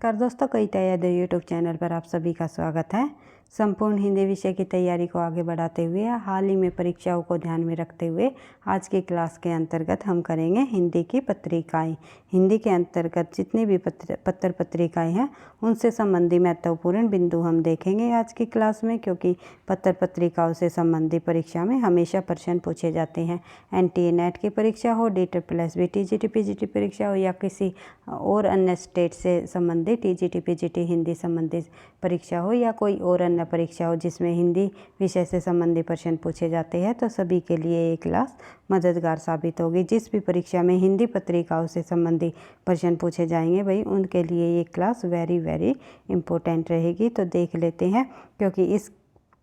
नमस्कार दोस्तों, कई तैयारी यूट्यूब चैनल पर आप सभी का स्वागत है। संपूर्ण हिंदी विषय की तैयारी को आगे बढ़ाते हुए हाल ही में परीक्षाओं को ध्यान में रखते हुए आज की क्लास के अंतर्गत हम करेंगे हिंदी की पत्रिकाएं। हिंदी के अंतर्गत जितनी भी पत्र पत्रिकाएं हैं उनसे संबंधी महत्वपूर्ण बिंदु हम देखेंगे आज की क्लास में, क्योंकि पत्र पत्रिकाओं से संबंधी परीक्षा में हमेशा प्रश्न पूछे जाते हैं। NTA नेट की परीक्षा हो, DSSS TGT PGT परीक्षा हो या किसी और अन्य स्टेट से संबंधित TGT PGT हिंदी संबंधित परीक्षा हो या कोई और अन्य परीक्षा हो जिसमें हिंदी विषय से संबंधित प्रश्न पूछे जाते हैं, तो सभी के लिए ये क्लास मददगार साबित होगी। जिस भी परीक्षा में हिंदी पत्रिकाओं से संबंधित प्रश्न पूछे जाएंगे भाई, उनके लिए ये क्लास वेरी इम्पोर्टेंट रहेगी। तो देख लेते हैं, क्योंकि इस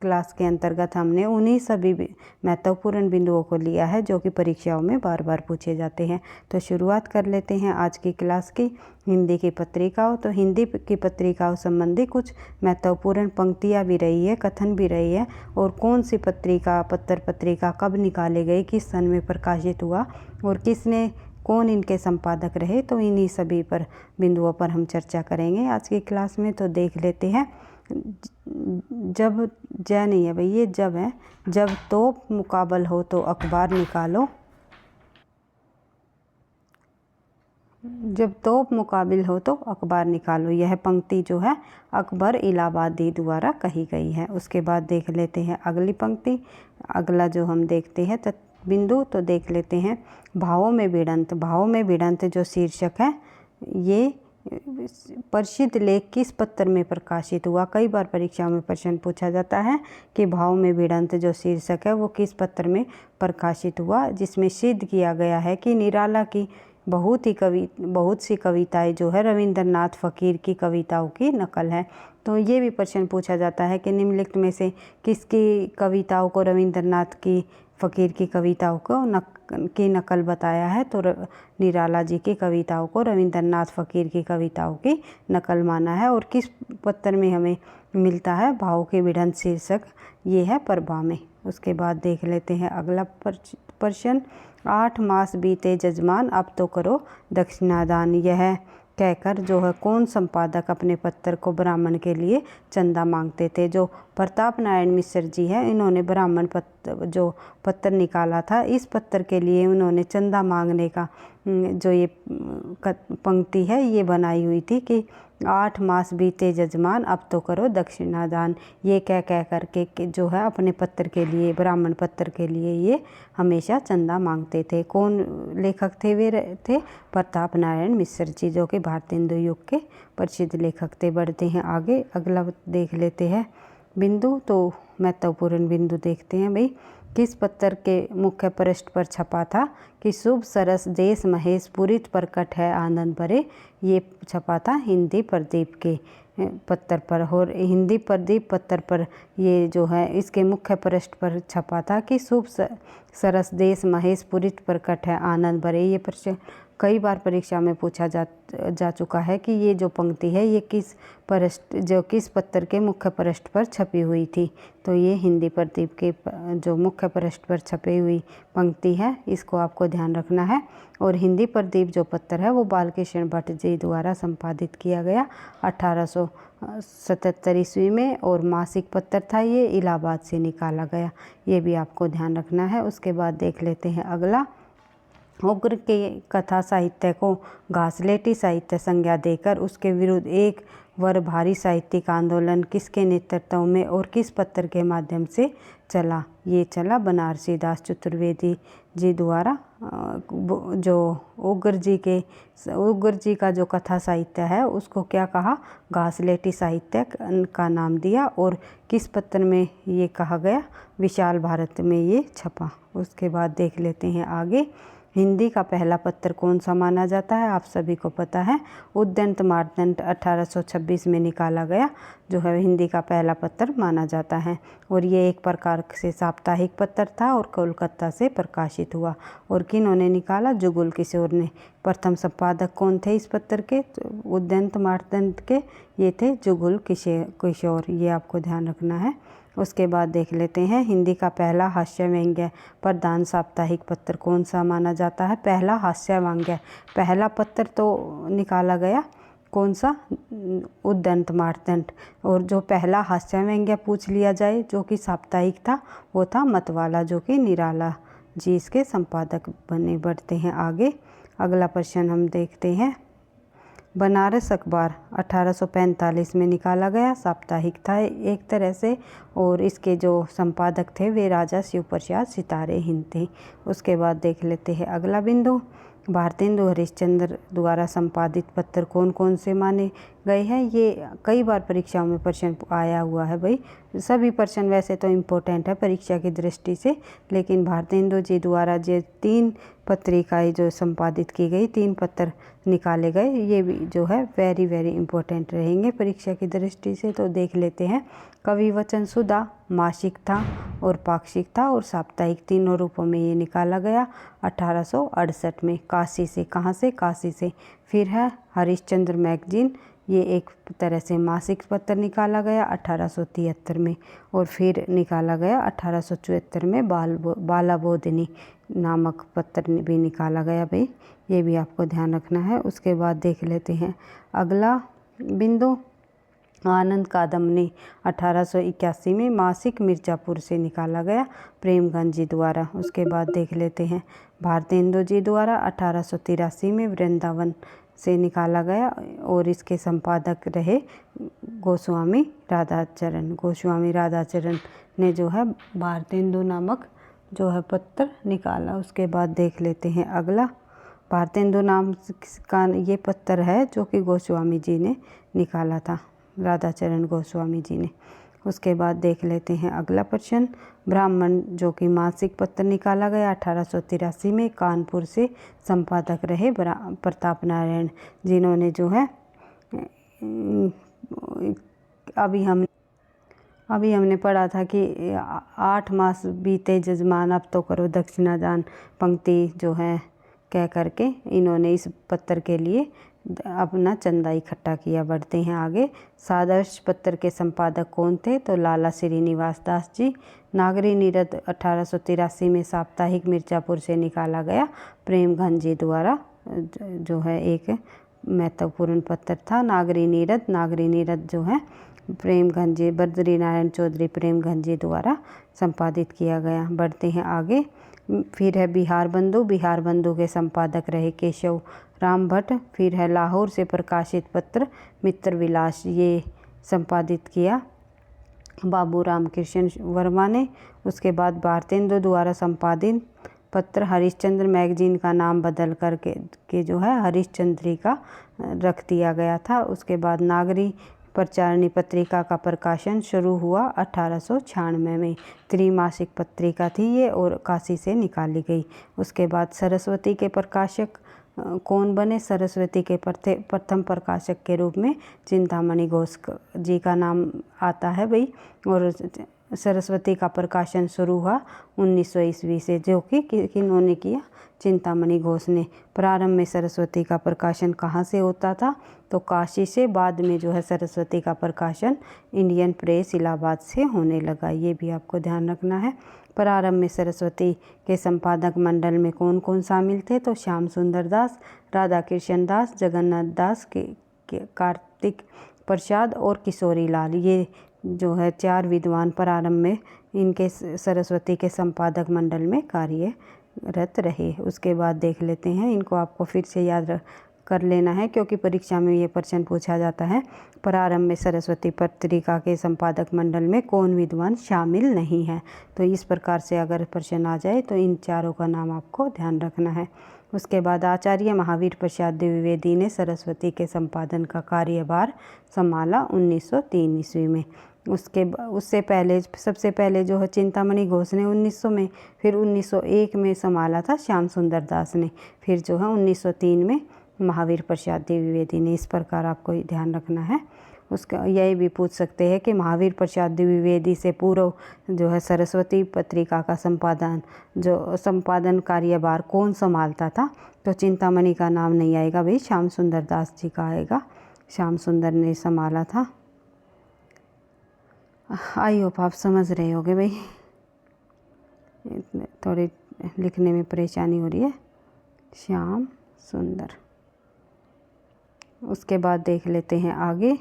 क्लास के अंतर्गत हमने उन्हीं सभी महत्वपूर्ण बिंदुओं को लिया है जो कि परीक्षाओं में बार बार पूछे जाते हैं। तो शुरुआत कर लेते हैं आज की क्लास की हिंदी की पत्रिकाओं। तो हिंदी की पत्रिकाओं संबंधी कुछ महत्वपूर्ण पंक्तियाँ भी रही है, कथन भी रही है, और कौन सी पत्र पत्रिका कब निकाले गई, किस सन में प्रकाशित हुआ और कौन इनके संपादक रहे, तो इन्हीं सभी पर बिंदुओं पर हम चर्चा करेंगे आज की क्लास में। तो देख लेते हैं। जब जय नहीं है भाई, ये जब है। जब तोप मुकाबल हो तो अखबार निकालो। जब तोप मुकाबिल हो तो अखबार निकालो, यह पंक्ति जो है अकबर इलाहाबादी द्वारा कही गई है। उसके बाद देख लेते हैं अगली पंक्ति। अगला जो हम देखते हैं बिंदु, तो देख लेते हैं भावों में भिड़ंत। भावों में भिड़ंत जो शीर्षक है, ये प्रसिद्ध लेख किस पत्र में प्रकाशित हुआ। कई बार परीक्षाओं में प्रश्न पूछा जाता है कि भाव में भिड़ंत जो शीर्षक है वो किस पत्र में प्रकाशित हुआ, जिसमें सिद्ध किया गया है कि निराला की बहुत सी कविताएं जो है रविंद्रनाथ फ़कीर की कविताओं की नकल है। तो ये भी प्रश्न पूछा जाता है कि निम्नलिखित में से किसकी कविताओं को रविंद्रनाथ की फ़कीर की कविताओं की नकल बताया है। तो निराला जी की कविताओं को रविंद्रनाथ फ़कीर की कविताओं की नकल माना है। और किस पत्र में हमें मिलता है भाव के भिड़ंत शीर्षक, ये है प्रभा में। उसके बाद देख लेते हैं अगला प्रश्न। 8 मास बीते जजमान, अब तो करो दक्षिणादान। यह कहकर जो है कौन संपादक अपने पत्र को ब्राह्मण के लिए चंदा मांगते थे। जो प्रताप नारायण मिश्र जी हैं, इन्होंने ब्राह्मण जो पत्र निकाला था, इस पत्र के लिए उन्होंने चंदा मांगने का जो ये पंक्ति है ये बनाई हुई थी कि 8 मास बीते जजमान, अब तो करो दक्षिणादान। ये कह करके जो है अपने पत्र के लिए, ब्राह्मण पत्र के लिए ये हमेशा चंदा मांगते थे। कौन लेखक थे? वे थे प्रताप नारायण मिश्र जी, जो कि भारतेंदु युग के प्रसिद्ध लेखक थे। बढ़ते हैं आगे, अगला देख लेते हैं बिंदु। तो महत्वपूर्ण बिंदु देखते हैं भाई। किस पत्र के मुख्य पृष्ठ पर छपा था कि शुभ सरस देश महेश पुरित प्रकट है आनंद भरे। ये छपा था हिंदी प्रदीप के पत्र पर। और हिंदी प्रदीप पत्र पर ये जो है इसके मुख्य पृष्ठ पर छपा था कि शुभ सरस देश महेश पुरित प्रकट है आनंद भरे। ये प्रश्न कई बार परीक्षा में पूछा जा चुका है कि ये जो पंक्ति है ये किस पत्र के मुख्य पृष्ठ पर छपी हुई थी। तो ये हिंदी प्रदीप के जो मुख्य पृष्ठ पर छपी हुई पंक्ति है, इसको आपको ध्यान रखना है। और हिंदी प्रदीप जो पत्र है वो बालकृष्ण भट्ट जी द्वारा संपादित किया गया 1877 ईस्वी में, और मासिक पत्र था, ये इलाहाबाद से निकाला गया। ये भी आपको ध्यान रखना है। उसके बाद देख लेते हैं अगला। उग्र के कथा साहित्य को घासलेटी साहित्य संज्ञा देकर उसके विरुद्ध एक वर भारी साहित्यिक आंदोलन किसके नेतृत्व में और किस पत्र के माध्यम से चला। ये चला बनारसी दास चतुर्वेदी जी द्वारा। जो उग्र जी का जो कथा साहित्य है उसको क्या कहा? घासलेटी साहित्य का नाम दिया। और किस पत्र में ये कहा गया? विशाल भारत में ये छपा। उसके बाद देख लेते हैं आगे। हिंदी का पहला पत्र कौन सा माना जाता है? आप सभी को पता है, उद्यंत मार्तंड 1826 में निकाला गया जो है हिंदी का पहला पत्र माना जाता है। और ये एक प्रकार से साप्ताहिक पत्र था और कोलकाता से प्रकाशित हुआ। और किन्होंने निकाला? जुगुल किशोर ने। प्रथम संपादक कौन थे इस पत्र के? तो उद्यंत मार्तंड के ये थे जुगुल किशोर। ये आपको ध्यान रखना है। उसके बाद देख लेते हैं हिंदी का पहला हास्य व्यंग्य प्रधान साप्ताहिक पत्र कौन सा माना जाता है? पहला हास्य व्यंग्य पहला पत्र तो निकाला गया कौन सा, उद्दंत मार्तंड। और जो पहला हास्य व्यंग्य पूछ लिया जाए जो कि साप्ताहिक था वो था मतवाला, जो कि निराला जी इसके संपादक बने। बढ़ते हैं आगे। अगला प्रश्न हम देखते हैं। बनारस अखबार 1845 में निकाला गया, साप्ताहिक था एक तरह से, और इसके जो संपादक थे वे राजा शिव प्रसाद सितारे हिंद थे। उसके बाद देख लेते हैं अगला बिंदु। भारतेंदु हरिश्चंद्र द्वारा संपादित पत्र कौन कौन से माने गए हैं। ये कई बार परीक्षाओं में प्रश्न आया हुआ है भाई। सभी प्रश्न वैसे तो इम्पोर्टेंट है परीक्षा की दृष्टि से, लेकिन भारतेंदु जी द्वारा जो 3 पत्रिकाएं जो संपादित की गई, 3 पत्र निकाले गए, ये भी जो है वेरी वेरी इम्पोर्टेंट रहेंगे परीक्षा की दृष्टि से। तो देख लेते हैं। कवि वचन सुधा मासिक था और पाक्षिक था और साप्ताहिक, तीनों रूपों में ये निकाला गया 1868 में। काशी से, कहाँ से, काशी से। फिर है हरिश्चंद्र मैगजीन, ये एक तरह से मासिक पत्र निकाला गया 1873 में। और फिर निकाला गया 1874 में बालाबोधिनी नामक पत्र भी निकाला गया भाई, ये भी आपको ध्यान रखना है। उसके बाद देख लेते हैं अगला बिंदु। आनंद कादम्बनी 1881 में मासिक मिर्ज़ापुर से निकाला गया प्रेमगंज जी द्वारा। उसके बाद देख लेते हैं भारतेंदु जी द्वारा 1883 में वृंदावन से निकाला गया और इसके संपादक रहे गोस्वामी राधाचरण। गोस्वामी राधाचरण ने जो है भारतेंदु नामक जो है पत्र निकाला। उसके बाद देख लेते हैं अगला। भारतेंदु नाम का ये पत्र है जो कि गोस्वामी जी ने निकाला था, राधाचरण गोस्वामी जी ने। उसके बाद देख लेते हैं अगला प्रश्न। ब्राह्मण जो कि मासिक पत्र निकाला गया 1883 में, कानपुर से संपादक रहे प्रताप नारायण, जिन्होंने जो है अभी हमने पढ़ा था कि 8 मास बीते जजमान अब तो करो दक्षिणा दान, पंक्ति जो है कह करके इन्होंने इस पत्र के लिए अपना चंदा इकट्ठा किया। बढ़ते हैं आगे। सादर्श पत्र के संपादक कौन थे, तो लाला श्रीनिवास दास जी। नागरी नीरद 1883 में साप्ताहिक मिर्ज़ापुर से निकाला गया प्रेमगंज जी द्वारा, जो है एक महत्वपूर्ण पत्र था नागरी नीरद जो है प्रेमगंज जी, बद्री नारायण चौधरी प्रेमगंज जी द्वारा संपादित किया गया। बढ़ते हैं आगे। फिर है बिहार बंधु के संपादक रहे केशव राम भट्ट। फिर है लाहौर से प्रकाशित पत्र मित्र विलास, ये संपादित किया बाबू राम कृष्ण वर्मा ने। उसके बाद भारतेंदु द्वारा संपादित पत्र हरिश्चंद्र मैगजीन का नाम बदल करके जो है हरिश्चंद्रिका रख दिया गया था। उसके बाद नागरी प्रचारणी पत्रिका का प्रकाशन शुरू हुआ 1896 में। त्रिमासिक पत्रिका थी ये और काशी से निकाली गई। उसके बाद सरस्वती के प्रकाशक कौन बने। सरस्वती के प्रथम प्रकाशक के रूप में चिंतामणि घोष जी का नाम आता है भाई। और सरस्वती का प्रकाशन शुरू हुआ 1900 ईस्वी से, जो कि किन्होंने किया, चिंतामणि घोष ने। प्रारंभ में सरस्वती का प्रकाशन कहाँ से होता था, तो काशी से। बाद में जो है सरस्वती का प्रकाशन इंडियन प्रेस इलाहाबाद से होने लगा, ये भी आपको ध्यान रखना है। प्रारंभ में सरस्वती के संपादक मंडल में कौन कौन शामिल थे, तो श्याम सुंदर दास, राधा कृष्ण दास, जगन्नाथ दास, कार्तिक प्रसाद और किशोरी लाल, ये जो है 4 विद्वान प्रारंभ में इनके सरस्वती के संपादक मंडल में कार्यरत रहे। उसके बाद देख लेते हैं, इनको आपको फिर से याद कर लेना है क्योंकि परीक्षा में ये प्रश्न पूछा जाता है। प्रारंभ में सरस्वती पत्रिका के संपादक मंडल में कौन विद्वान शामिल नहीं है। तो इस प्रकार से अगर प्रश्न आ जाए तो इन चारों का नाम आपको ध्यान रखना है। उसके बाद आचार्य महावीर प्रसाद द्विवेदी ने सरस्वती के संपादन का कार्यभार संभाला 1903 ईस्वी में। उससे पहले सबसे पहले जो है चिंतामणि घोष ने 1900 में, फिर 1901 में संभाला था श्याम सुंदर दास ने, फिर जो है 1903 में महावीर प्रसाद द्विवेदी ने। इस प्रकार आपको ध्यान रखना है। उसका यही भी पूछ सकते हैं कि महावीर प्रसाद द्विवेदी से पूर्व जो है सरस्वती पत्रिका का संपादन कार्यभार कौन संभालता था, तो चिंतामणि का नाम नहीं आएगा भाई, श्याम सुंदर दास जी का आएगा। श्याम सुंदर ने संभाला था। आई होप आप समझ रहे होगे भाई, थोड़ी लिखने में परेशानी हो रही है। श्याम सुंदर, उसके बाद देख लेते हैं आगे।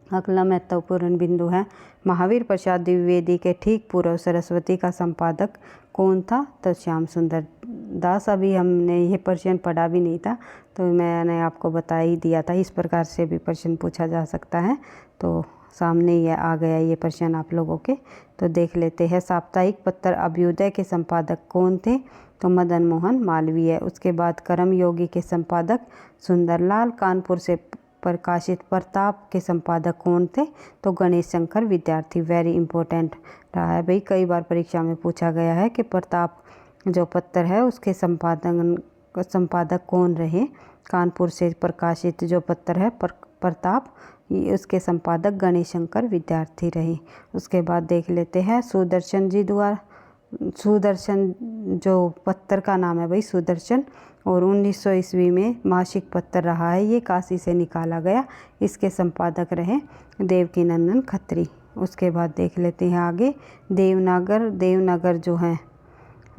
अगला महत्वपूर्ण बिंदु है महावीर प्रसाद द्विवेदी के ठीक पूर्व सरस्वती का संपादक कौन था? तो श्याम सुंदर दास। अभी हमने ये प्रश्न पढ़ा भी नहीं था, तो मैंने आपको बता ही दिया था। इस प्रकार से भी प्रश्न पूछा जा सकता है, तो सामने ये आ गया ये प्रश्न आप लोगों के। तो देख लेते हैं। साप्ताहिक पत्र अभ्युदय के संपादक कौन थे? तो मदन मोहन मालवीय। उसके बाद कर्मयोगी के संपादक सुंदरलाल। कानपुर से प्रकाशित प्रताप के संपादक कौन थे? तो गणेश शंकर विद्यार्थी। वेरी इंपॉर्टेंट रहा है भाई, कई बार परीक्षा में पूछा गया है कि प्रताप जो पत्र है उसके संपादक कौन रहे। कानपुर से प्रकाशित जो पत्र है प्रताप, उसके संपादक गणेश शंकर विद्यार्थी रहे। उसके बाद देख लेते हैं सुदर्शन जी द्वारा। सुदर्शन जो पत्र का नाम है भाई सुदर्शन, और 1900 ईस्वी में मासिक पत्र रहा है। ये काशी से निकाला गया। इसके संपादक रहे देवकीनंदन खत्री। उसके बाद देख लेते हैं आगे देवनागर।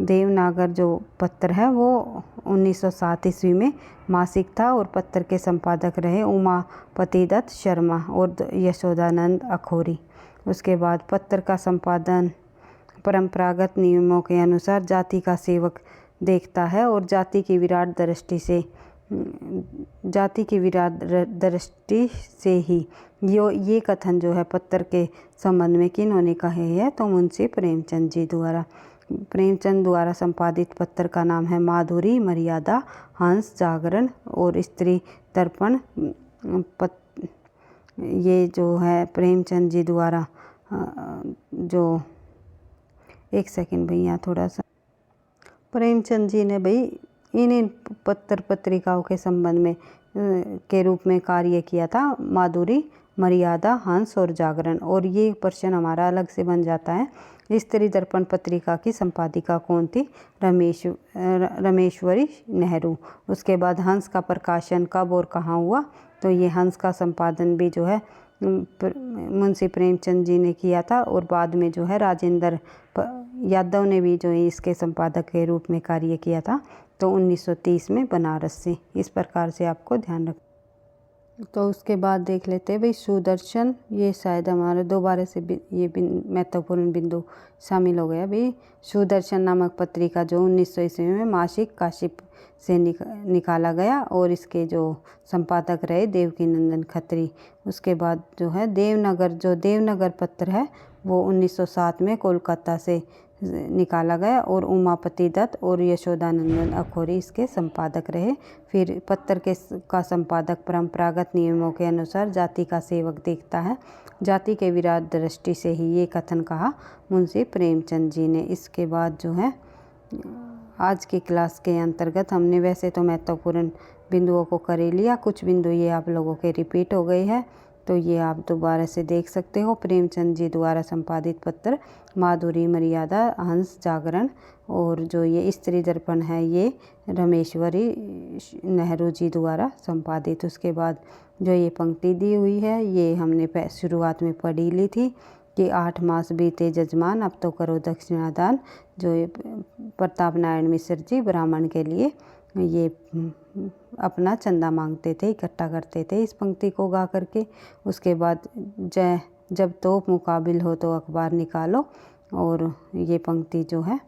देवनागर जो पत्र है वो 1907 ईस्वी में मासिक था, और पत्र के संपादक रहे उमापति दत्त शर्मा और यशोदानंद अखोरी। उसके बाद पत्र का संपादन परंपरागत नियमों के अनुसार जाति का सेवक देखता है, और जाति की विराट दृष्टि से ही ये कथन जो है पत्र के संबंध में किन्होंने कहे हैं? तो मुंशी प्रेमचंद जी द्वारा। प्रेमचंद द्वारा संपादित पत्र का नाम है माधुरी, मर्यादा, हंस, जागरण और स्त्री दर्पण। ये जो है प्रेमचंद जी द्वारा जो, एक सेकंड भैया थोड़ा सा, प्रेमचंद जी ने भाई इन पत्र पत्रिकाओं के संबंध में के रूप में कार्य किया था। माधुरी, मर्यादा, हंस और जागरण। और ये प्रश्न हमारा अलग से बन जाता है। स्त्री दर्पण पत्रिका की संपादिका कौन थी? रमेश्वरी नेहरू। उसके बाद हंस का प्रकाशन कब और कहाँ हुआ? तो ये हंस का संपादन भी जो है मुंशी प्रेमचंद जी ने किया था, और बाद में जो है राजेंद्र यादव ने भी जो है इसके संपादक के रूप में कार्य किया था, तो 1930 में बनारस से। इस प्रकार से आपको ध्यान रख। तो उसके बाद देख लेते हैं भाई सुदर्शन। ये शायद हमारे दोबारा से ये महत्वपूर्ण बिंदु शामिल हो गया भाई। सुदर्शन नामक पत्रिका जो 1900 ईस्वी में मासिक काशी से निकाला गया, और इसके जो संपादक रहे देवकीनंदन खत्री। उसके बाद जो है देवनगर पत्र है वो 1907 में कोलकाता से निकाला गया, और उमापति दत्त और यशोदानंदन अखोरी इसके संपादक रहे। फिर पत्र का संपादक परंपरागत नियमों के अनुसार जाति का सेवक देखता है, जाति के विराट दृष्टि से ही ये कथन कहा मुंशी प्रेमचंद जी ने। इसके बाद जो है आज की क्लास के अंतर्गत हमने वैसे तो महत्वपूर्ण बिंदुओं को कर ही लिया, कुछ बिंदु ये आप लोगों के रिपीट हो गए हैं, तो ये आप दोबारा से देख सकते हो। प्रेमचंद जी द्वारा संपादित पत्र माधुरी, मर्यादा, हंस, जागरण, और जो ये स्त्री दर्पण है ये रमेश्वरी नेहरू जी द्वारा संपादित। उसके बाद जो ये पंक्ति दी हुई है ये हमने शुरुआत में पढ़ी ली थी कि 8 मास बीते जजमान अब तो करो दक्षिणादान। जो ये प्रताप नारायण मिश्र जी ब्राह्मण के लिए ये अपना चंदा मांगते थे, इकट्ठा करते थे इस पंक्ति को गा करके। उसके बाद जब तोप मुकाबिल हो तो अखबार निकालो, और ये पंक्ति जो है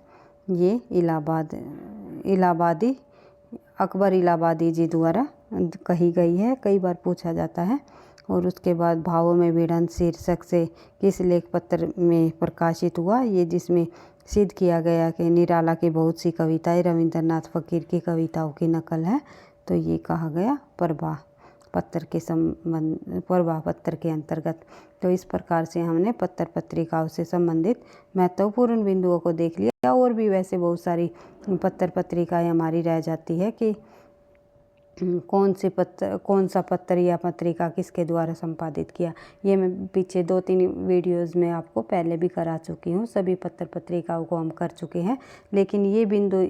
ये अकबर इलाहाबादी जी द्वारा कही गई है, कई बार पूछा जाता है। और उसके बाद भावों में भिड़ंत शीर्षक से किस लेख पत्र में प्रकाशित हुआ? ये जिसमें सिद्ध किया गया कि निराला की बहुत सी कविताएं रविंद्रनाथ फकीर की कविताओं की नकल है, तो ये कहा गया प्रवाह पत्र के अंतर्गत। तो इस प्रकार से हमने पत्र पत्रिकाओं से संबंधित महत्वपूर्ण बिंदुओं को देख लिया। और भी वैसे बहुत सारी पत्र पत्रिकाएं हमारी रह जाती है कि कौन सा पत्र या पत्रिका किसके द्वारा संपादित किया। ये मैं पीछे 2-3 वीडियोज़ में आपको पहले भी करा चुकी हूँ। सभी पत्र पत्रिकाओं को हम कर चुके हैं, लेकिन ये बिंदु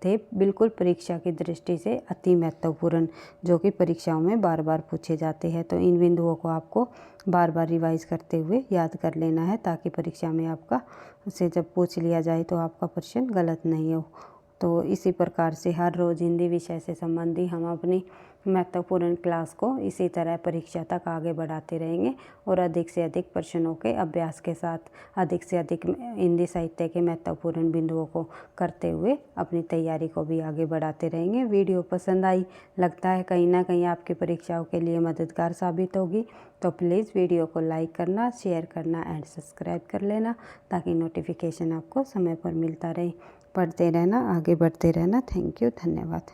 थे बिल्कुल परीक्षा की दृष्टि से अति महत्वपूर्ण, जो कि परीक्षाओं में बार बार पूछे जाते हैं। तो इन बिंदुओं को आपको बार बार रिवाइज करते हुए याद कर लेना है, ताकि परीक्षा में आपका से जब पूछ लिया जाए तो आपका प्रश्न गलत नहीं हो। तो इसी प्रकार से हर रोज़ हिंदी विषय से संबंधी हम अपनी महत्वपूर्ण क्लास को इसी तरह परीक्षा तक आगे बढ़ाते रहेंगे और अधिक से अधिक प्रश्नों के अभ्यास के साथ अधिक से अधिक हिंदी साहित्य के महत्वपूर्ण बिंदुओं को करते हुए अपनी तैयारी को भी आगे बढ़ाते रहेंगे। वीडियो पसंद आई, लगता है कहीं ना कहीं आपकी परीक्षाओं के लिए मददगार साबित होगी, तो प्लीज़ वीडियो को लाइक करना, शेयर करना एंड सब्सक्राइब कर लेना ताकि नोटिफिकेशन आपको समय पर मिलता रहे। पढ़ते रहना, आगे बढ़ते रहना। थैंक यू, धन्यवाद।